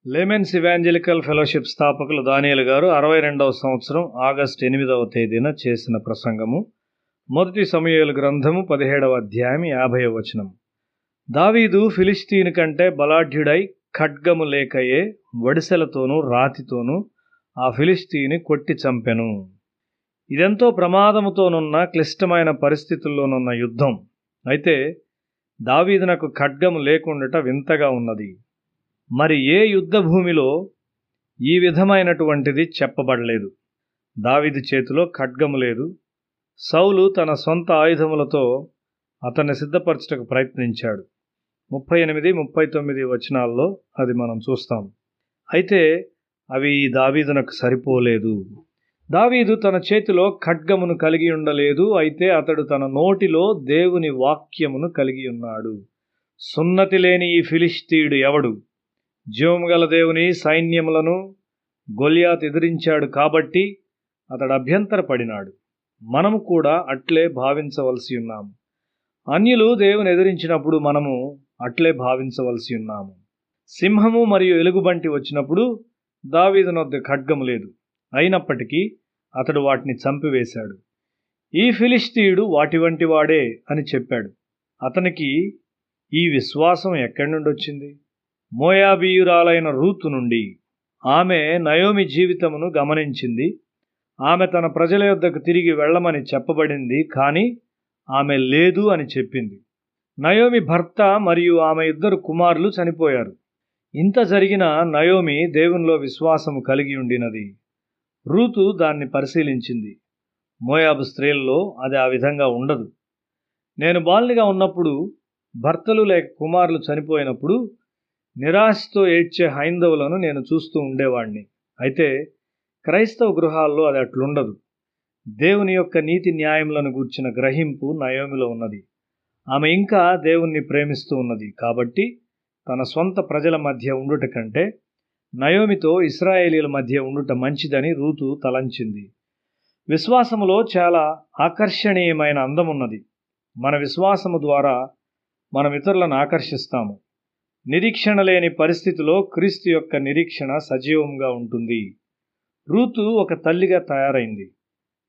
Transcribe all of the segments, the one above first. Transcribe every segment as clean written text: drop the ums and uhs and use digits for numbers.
Laymen's evangelical fellowship స్థాపకులు దానియేలు గారు 62వ సంవత్సరం ఆగస్టు 8వ తేదీన చేసిన ప్రసంగము. మొదటి సమూయేలు గ్రంథము 17వ అధ్యాయం 50వ వచనం. దావీదు ఫిలిష్తీయుని కంటే బలాఢ్యుడై ఖడ్గము లేకయే వడిసెలతోనూ రాతితోనూ ఆ ఫిలిష్తీయుని కొట్టి చంపెను. ఇదెంతో ప్రమాదముతోనున్న క్లిష్టమైన పరిస్థితుల్లోనున్న యుద్ధం. అయితే దావీదునకు ఖడ్గము లేకుండట వింతగా ఉన్నది. మరి ఏ యుద్ధ భూమిలో ఈ విధమైనటువంటిది చెప్పబడలేదు. దావీదు చేతిలో ఖడ్గము లేదు. సౌలు తన సొంత ఆయుధములతో అతన్ని సిద్ధపరచుటకు ప్రయత్నించాడు. 38, 39 వచనాల్లో అది మనం చూస్తాం. అయితే అవి దావీదునకు సరిపోలేదు. దావీదు తన చేతిలో ఖడ్గమును కలిగి ఉండలేదు. అయితే అతడు తన నోటిలో దేవుని వాక్యమును కలిగి ఉన్నాడు. సున్నతి లేని ఈ ఫిలిష్తీయుడు ఎవడు? జీవము గల దేవుని సైన్యములను గొల్యాతు ఎదిరించాడు కాబట్టి అతడు అభ్యంతరపడినాడు. మనము కూడా అట్లే భావించవలసి ఉన్నాము. అన్యులు దేవుని ఎదిరించినప్పుడు మనము అట్లే భావించవలసి ఉన్నాము. సింహము మరియు ఎలుగుబంటి వచ్చినప్పుడు దావీదునొద్ద ఖడ్గము లేదు. అయినప్పటికీ అతడు వాటిని చంపివేశాడు. ఈ ఫిలిష్తీయుడు వాటి వంటి వాడే అని చెప్పాడు. అతనికి ఈ విశ్వాసం ఎక్కడి నుండి వచ్చింది? మోయాబీయురాలైన రూతు నుండి. ఆమె నయోమి జీవితమును గమనించింది. ఆమె తన ప్రజల యొద్దకు తిరిగి వెళ్ళమని చెప్పబడింది, కానీ ఆమె లేదు అని చెప్పింది. నయోమి భర్త మరియు ఆమె 2 కుమారులు చనిపోయారు. ఇంత జరిగిన నయోమి దేవునిలో విశ్వాసము కలిగి ఉండినది. రూతు దాన్ని పరిశీలించింది. మోయాబు స్త్రీలలో అది ఆ విధంగా ఉండదు. నేను బాలునిగా ఉన్నప్పుడు భర్తలు లేక కుమారులు చనిపోయినప్పుడు నిరాశతో ఏడ్చే హైందవులను నేను చూస్తూ ఉండేవాణ్ణి. అయితే క్రైస్తవ గృహాల్లో అది అట్లుండదు. దేవుని యొక్క నీతి న్యాయములను గూర్చిన గ్రహింపు నయోమిలో ఉన్నది. ఆమె ఇంకా దేవుణ్ణి ప్రేమిస్తూ ఉన్నది. కాబట్టి తన సొంత ప్రజల మధ్య ఉండుట కంటే నయోమితో ఇశ్రాయేలీల మధ్య ఉండుట మంచిదని రూతు తలంచింది. విశ్వాసములో చాలా ఆకర్షణీయమైన అందమున్నది. మన విశ్వాసము ద్వారా మనం ఇతరులను ఆకర్షిస్తాము. నిరీక్షణ లేని పరిస్థితిలో క్రీస్తు యొక్క నిరీక్షణ సజీవంగా ఉంటుంది. రూతు ఒక తల్లిగా తయారైంది.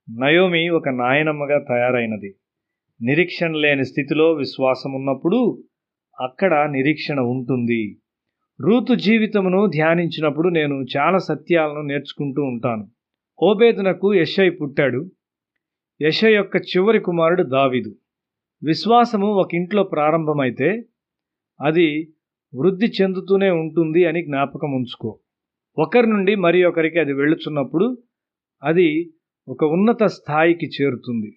నయోమి ఒక నాయనమ్మగా తయారైనది. నిరీక్షణ లేని స్థితిలో విశ్వాసం ఉన్నప్పుడు అక్కడ నిరీక్షణ ఉంటుంది. రూతు జీవితమును ధ్యానించినప్పుడు నేను చాలా సత్యాలను నేర్చుకుంటూ ఉంటాను. ఓబేదునకు యెషై పుట్టాడు. యెషై యొక్క చివరి కుమారుడు దావీదు. విశ్వాసము ఒక ఇంట్లో ప్రారంభమైతే అది వృద్ధి చెందుతూనే ఉంటుంది అని జ్ఞాపకం ఉంచుకో. ఒకరి నుండి మరి ఒకరికి అది వెళ్ళుచున్నప్పుడు అది ఒక ఉన్నత స్థాయికి చేరుతుంది.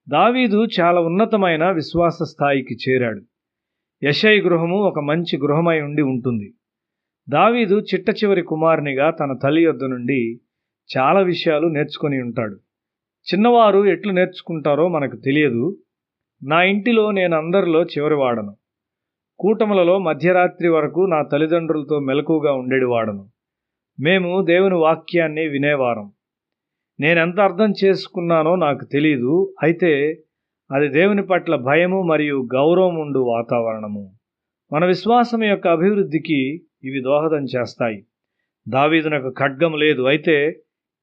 దావీదు చాలా ఉన్నతమైన విశ్వాస స్థాయికి చేరాడు. యెషై గృహము ఒక మంచి గృహమై ఉండి ఉంటుంది. దావీదు చిట్ట చివరి కుమారునిగా తన తల్లి యొద్ద నుండి చాలా విషయాలు నేర్చుకొని ఉంటాడు. చిన్నవారు ఎట్లు నేర్చుకుంటారో మనకు తెలియదు. నా ఇంటిలో నేను అందరిలో చివరివాడను. కూటములలో మధ్యరాత్రి వరకు నా తల్లిదండ్రులతో మెలకుగా ఉండేవాడను. మేము దేవుని వాక్యాన్ని వినేవారం. నేనెంత అర్థం చేసుకున్నానో నాకు తెలియదు. అయితే అది దేవుని పట్ల భయము మరియు గౌరవం ఉండు వాతావరణము. మన విశ్వాసం యొక్క అభివృద్ధికి ఇవి దోహదం చేస్తాయి. దావీదునకు ఖడ్గము లేదు. అయితే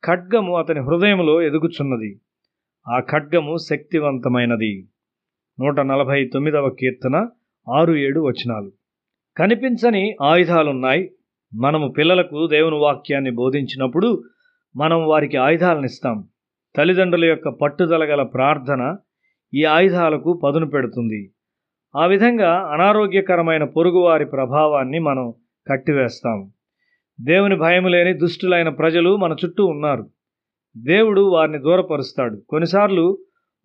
ఖడ్గము అతని హృదయంలో ఎదుగుచున్నది. ఆ ఖడ్గము శక్తివంతమైనది. 149వ కీర్తన 6-7 వచనాలు. కనిపించని ఆయుధాలున్నాయి. మనము పిల్లలకు దేవుని వాక్యాన్ని బోధించినప్పుడు మనం వారికి ఆయుధాలనిస్తాం. తల్లిదండ్రుల యొక్క పట్టుదల గల ప్రార్థన ఈ ఆయుధాలకు పదును పెడుతుంది. ఆ విధంగా అనారోగ్యకరమైన పొరుగువారి ప్రభావాన్ని మనం కట్టివేస్తాం. దేవుని భయము లేని దుష్టులైన ప్రజలు మన చుట్టూ ఉన్నారు. దేవుడు వారిని దూరపరుస్తాడు. కొన్నిసార్లు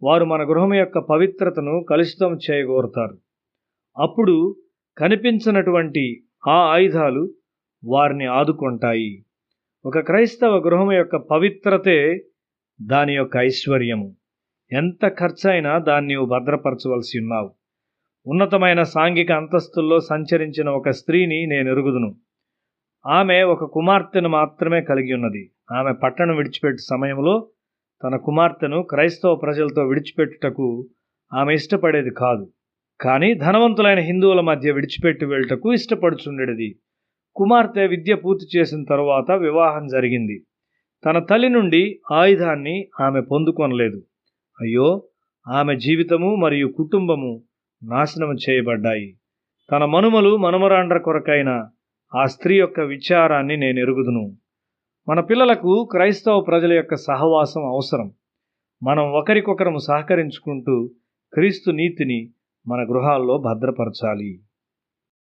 వారు మన గృహం యొక్క పవిత్రతను కలుషితం చేయగోరుతారు. అప్పుడు కనిపించినటువంటి ఆ ఆయుధాలు వారిని ఆదుకుంటాయి. ఒక క్రైస్తవ గృహం యొక్క పవిత్రతే దాని యొక్క ఐశ్వర్యము. ఎంత ఖర్చైనా దాన్ని భద్రపరచవలసి ఉన్నావు. ఉన్నతమైన సాంఘిక అంతస్తుల్లో సంచరించిన ఒక స్త్రీని నేను ఎరుగుదును. ఆమె ఒక కుమార్తెను మాత్రమే కలిగి ఉన్నది. ఆమె పట్టణం విడిచిపెట్టే సమయంలో తన కుమార్తెను క్రైస్తవ ప్రజలతో విడిచిపెట్టుటకు ఆమె ఇష్టపడేది కాదు. కానీ ధనవంతులైన హిందువుల మధ్య విడిచిపెట్టి వెళ్ళటకు ఇష్టపడుచుండేది. కుమార్తె విద్య పూర్తి చేసిన తరువాత వివాహం జరిగింది. తన తల్లి నుండి ఆయుధాన్ని ఆమె పొందుకొనలేదు. అయ్యో, ఆమె జీవితము మరియు కుటుంబము నాశనం చేయబడ్డాయి. తన మనుమలు మనమరాండ్ర కొరకైన ఆ స్త్రీ యొక్క విచారాన్ని నేను ఎరుగుదును. మన పిల్లలకు క్రైస్తవ ప్రజల యొక్క సహవాసం అవసరం. మనం ఒకరికొకరము సహకరించుకుంటూ క్రీస్తు నీతిని మన గృహాల్లో భద్రపరచాలి.